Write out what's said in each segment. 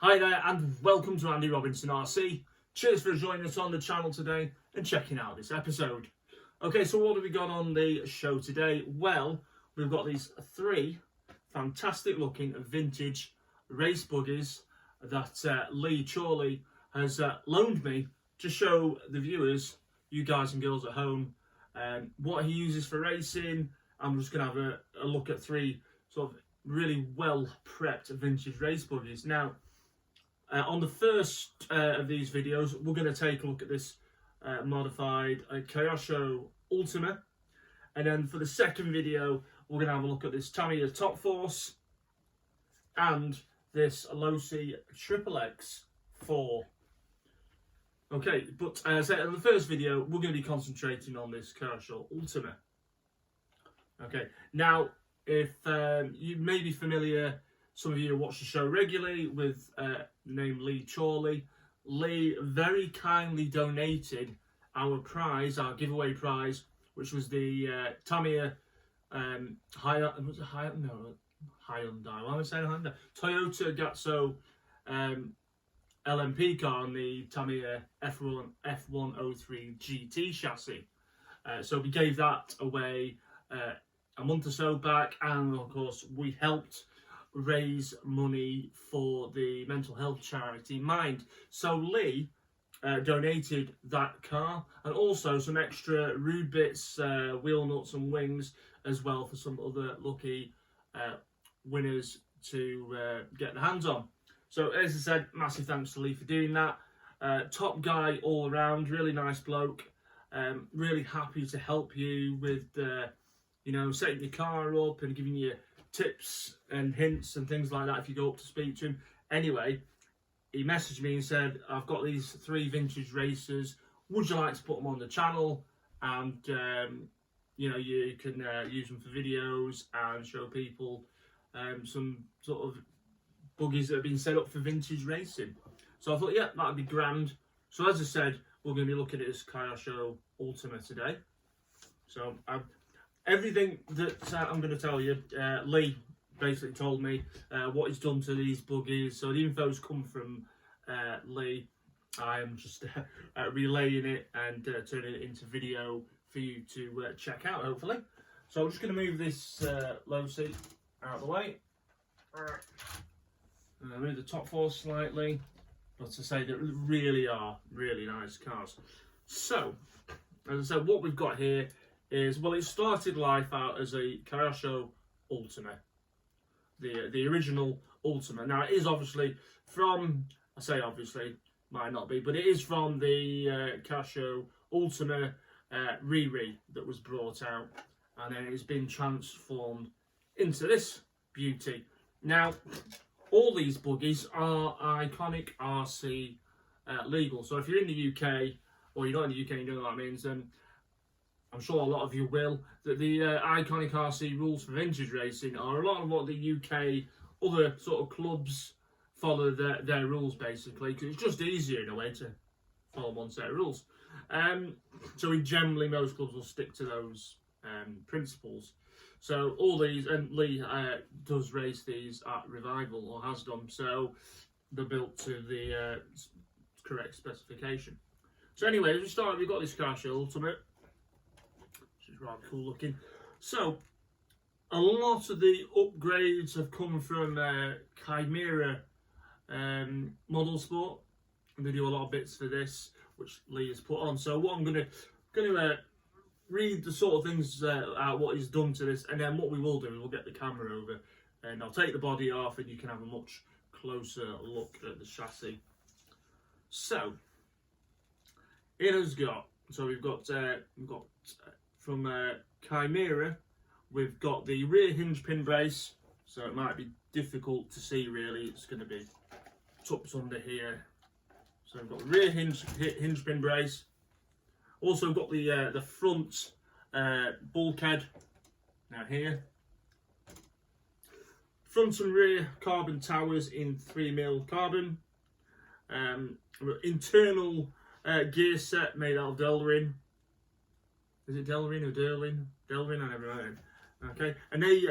Hi there and welcome to Andy Robinson RC. Cheers for joining us on the channel today and checking out this episode. Okay, so what have we got on the show today? Well, we've got these three fantastic looking vintage race buggies that Lee Chorley has loaned me to show the viewers, you guys and girls at home, what he uses for racing. I'm just going to have a look at three sort of really well prepped vintage race buggies. Now, on the first of these videos, we're going to take a look at this modified Kyosho Ultima. And then for the second video, we're going to have a look at this Tamiya Top Force and this Losi Triple X 4. Okay, but as I said in the first video, we're going to be concentrating on this Kyosho Ultima. Okay, now, if you may be familiar, some of you watch the show regularly with the name Lee Chorley. Lee very kindly donated our prize, our giveaway prize, which was the Tamiya Hyundai. Why am I saying Hyundai? Toyota Gazoo LMP car on the Tamiya F103 GT chassis. So we gave that away a month or so back, and of course we helped raise money for the mental health charity Mind. So Lee donated that car and also some extra rude bits, wheel nuts and wings as well for some other lucky winners to get their hands on. So as I said, massive thanks to Lee for doing that. Top guy all around, really nice bloke. Really happy to help you with setting your car up and giving you tips and hints and things like that if you go up to speak to him. Anyway, he messaged me and said, I've got these three vintage racers, would you like to put them on the channel? And you can use them for videos and show people some sort of buggies that have been set up for vintage racing. So I thought, yeah, that'd be grand. So as I said, we're going to be looking at this Kyosho Ultima today. So everything that I'm going to tell you, Lee basically told me what he's done to these buggies. So the info's come from Lee. I am just relaying it and turning it into video for you to check out, hopefully. So I'm just going to move this low seat out of the way. Move the top force slightly. But to say that really are really nice cars. So, as I said, what we've got here is, well, it started life out as a Kyosho Ultima, the original Ultima. Now, it is obviously from, I say obviously, might not be, but it is from the Kyosho Ultima Riri that was brought out, and then it's been transformed into this beauty. Now, all these buggies are iconic RC legal. So if you're in the UK, or you're not in the UK, you know what that means, then I'm sure a lot of you will, that the iconic RC rules for vintage racing are a lot of what the UK other sort of clubs follow their rules, basically, because it's just easier in a way to follow one set of rules. So generally most clubs will stick to those principles. So all these, and Lee does race these at Revival, or has done, so they're built to the correct specification. So anyway, as we start, we've got this Kyosho Ultimate, which is rather cool looking. So, a lot of the upgrades have come from Chimera Modelsport, and they do a lot of bits for this, which Lee has put on. So what I'm going to read the sort of things out what he's done to this, and then what we will do is we'll get the camera over, and I'll take the body off, and you can have a much closer look at the chassis. So, it has got, so we've got from Chimera, we've got the rear hinge pin brace, so it might be difficult to see really, it's going to be tucked under here. So we've got rear hinge pin brace. Also got the front bulkhead now here. Front and rear carbon towers in 3mm carbon. Internal gear set made out of Delrin. Is it Delrin or Derlin? Delrin, I never know. Okay, and they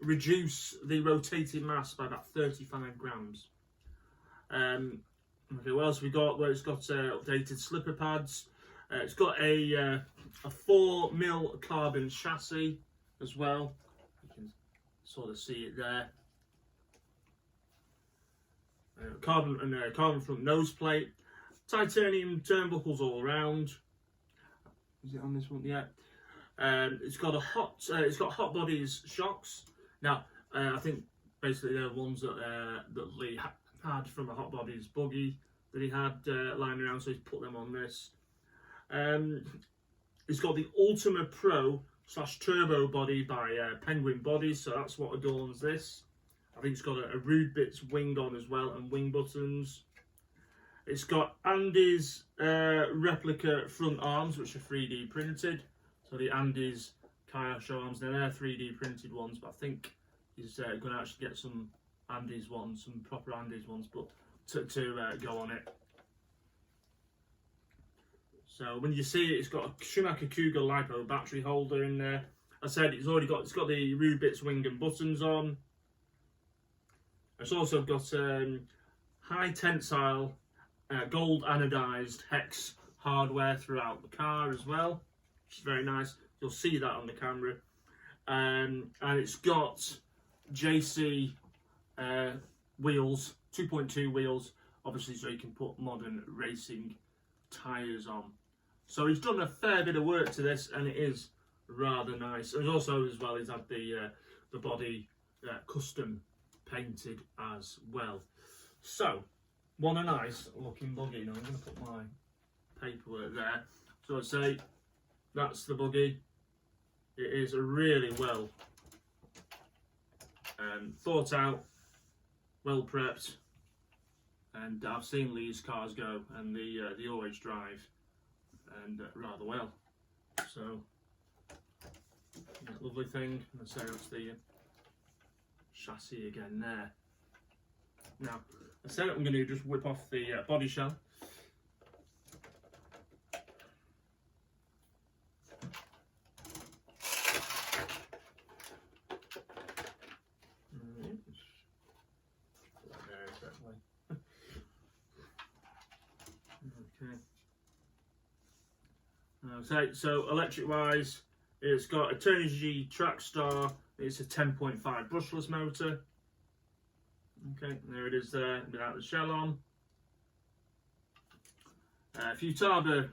reduce the rotating mass by about 35 grams. Okay, what else we got? Well, it's got updated slipper pads. It's got a 4mm carbon chassis as well. You can sort of see it there. Carbon front nose plate. Titanium turnbuckles all around. Is it on this one? Yeah. It's got hot bodies shocks. Now, I think basically they're ones that Lee had from a hot bodies buggy that he had lying around, so he's put them on this. It's got the Ultima Pro / Turbo body by Penguin Bodies, so that's what adorns this. I think it's got a Rude Bits wing on as well, and wing buttons. It's got Andy's replica front arms, which are 3D printed. So the Andy's Kyosho arms, they're 3D printed ones, but I think he's going to actually get some Andy's ones, some proper Andy's ones, but to go on it. So when you see it, it's got a Schumacher Cougar LiPo battery holder in there. I said it's got the Rude Bits wing and buttons on. It's also got high tensile gold anodized hex hardware throughout the car as well, which is very nice. You'll see that on the camera. And it's got JC wheels, 2.2 wheels, obviously, so you can put modern racing tyres on. So he's done a fair bit of work to this, and it is rather nice. And also, as well, he's had the body custom painted as well. So, what a nice looking buggy. Now I'm going to put my paperwork there. So I'd say that's the buggy. It is a really well thought out, well prepped, and I've seen Lee's cars go, and they always drive, and rather well. So lovely thing. And so that's the chassis again there. Now I said I'm going to just whip off the body shell. Okay. So electric wise, it's got a Turnigy Trackstar. It's a 10.5 brushless motor. Okay, there it is there without the shell on. Futaba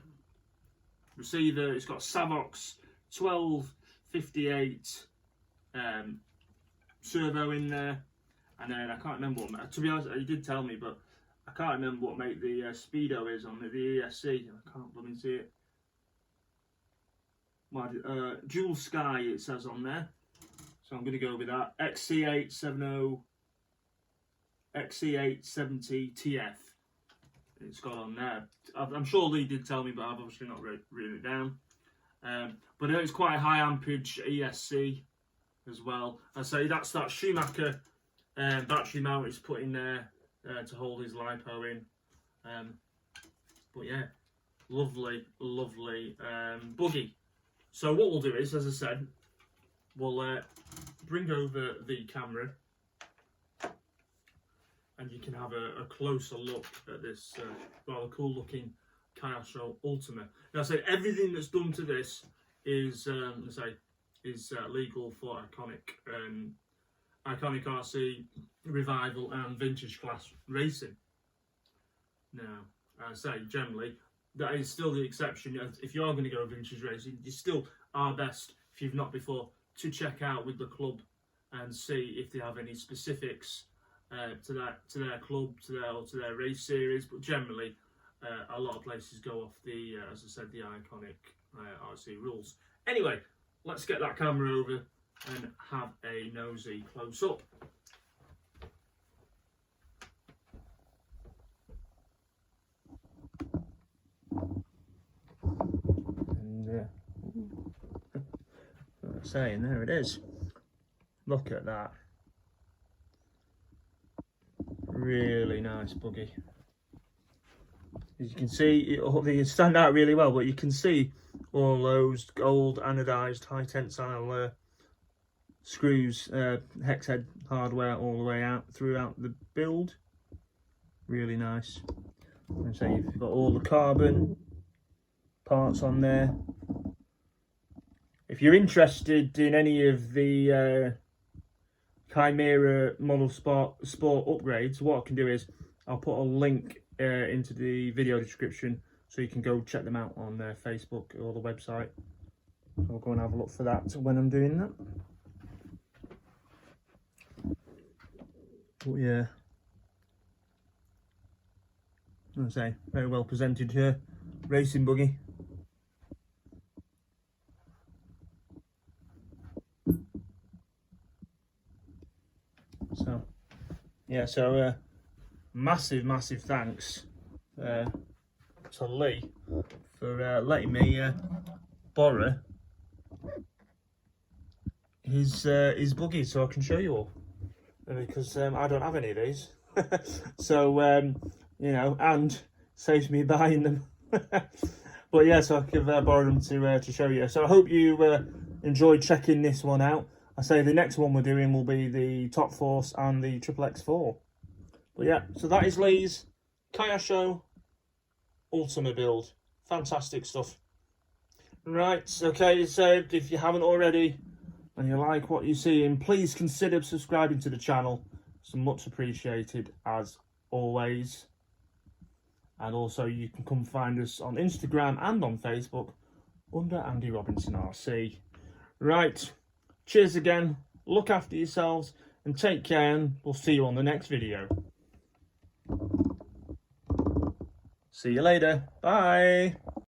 receiver. It's got Savox 1258 servo in there, and then I can't remember what. To be honest, he did tell me, but I can't remember what make the speedo is on the ESC. I can't bloody see it. Dual Sky it says on there, so I'm going to go with that. XC870 TF. It's got on there. I'm sure Lee did tell me, but I've obviously not written it down. But it's quite a high ampage ESC as well. I say that's that Schumacher battery mount he's put in there to hold his LiPo in. But yeah, lovely buggy. So what we'll do is, as I said, we'll bring over the camera, and you can have a closer look at this rather cool looking Kyosho Ultima. Now I say everything that's done to this is legal for iconic RC revival and vintage class racing. Now I say generally that is still the exception. If you are going to go vintage racing, you still are best, if you've not before, to check out with the club and see if they have any specifics to their club, to their race series. But generally, a lot of places go off the, as I said, the iconic RC rules. Anyway, let's get that camera over and have a nosy close up. And like I'm saying, there it is. Look at that. Really nice buggy. As you can see, they stand out really well, but you can see all those gold anodized high tensile screws, hex head hardware all the way out throughout the build. really nice. And so you've got all the carbon parts on there. If you're interested in any of the Chimera Modelsport upgrades, what I can do is I'll put a link into the video description so you can go check them out on Facebook or the website. I'll go and have a look for that when I'm doing that. But yeah, as I say, very well presented here, racing buggy. So yeah, so massive thanks to Lee for letting me borrow his buggy so I can show you all, because I don't have any of these. So you know, and saves me buying them. But yeah, so I could borrow them to show you. So I hope you enjoyed checking this one out. I say the next one we're doing will be the Top Force and the XXX4. But yeah, so that is Lee's Kyosho Ultima build. Fantastic stuff. Right, okay, so if you haven't already and you like what you're seeing, please consider subscribing to the channel. It's much appreciated as always. And also you can come find us on Instagram and on Facebook under Andy Robinson RC. Right, cheers again, look after yourselves and take care, and we'll see you on the next video. See you later, bye.